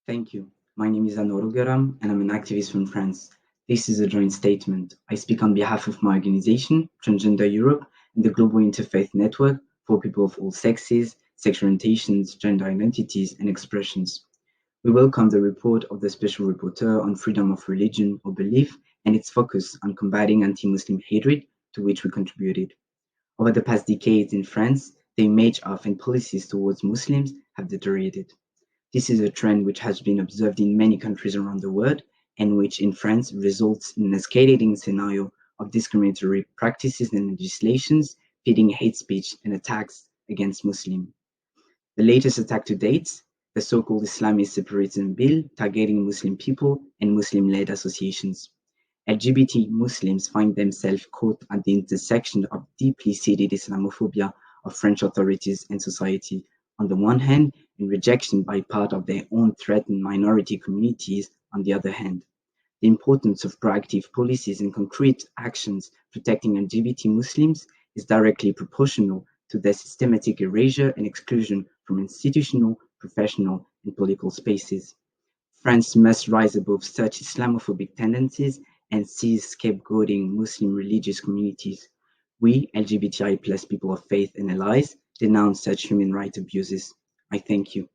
Thank you. My name is Anor Garam, and I'm an activist from France. This is a joint statement. I speak on behalf of my organization, Transgender Europe, and the Global Interfaith Network for people of all sexes, sexual orientations, gender identities, and expressions. We welcome the report of the Special Rapporteur on freedom of religion or belief and its focus on combating anti-Muslim hatred, to which we contributed. Over the past decades in France, the image of and policies towards Muslims have deteriorated. This is a trend which has been observed in many countries around the world and which in France results in an escalating scenario of discriminatory practices and legislations pitting hate speech and attacks against Muslims. The latest attack to date, the so-called Islamist separatism bill targeting Muslim people and Muslim-led associations. LGBT Muslims find themselves caught at the intersection of deeply seated Islamophobia of French authorities and society on the one hand, and rejection by part of their own threatened minority communities on the other hand. The importance of proactive policies and concrete actions protecting LGBT Muslims is directly proportional to their systematic erasure and exclusion from institutional, professional, and political spaces. France must rise above such Islamophobic tendencies and cease scapegoating Muslim religious communities. We, LGBTI plus people of faith and allies, denounce such human rights abuses. I thank you.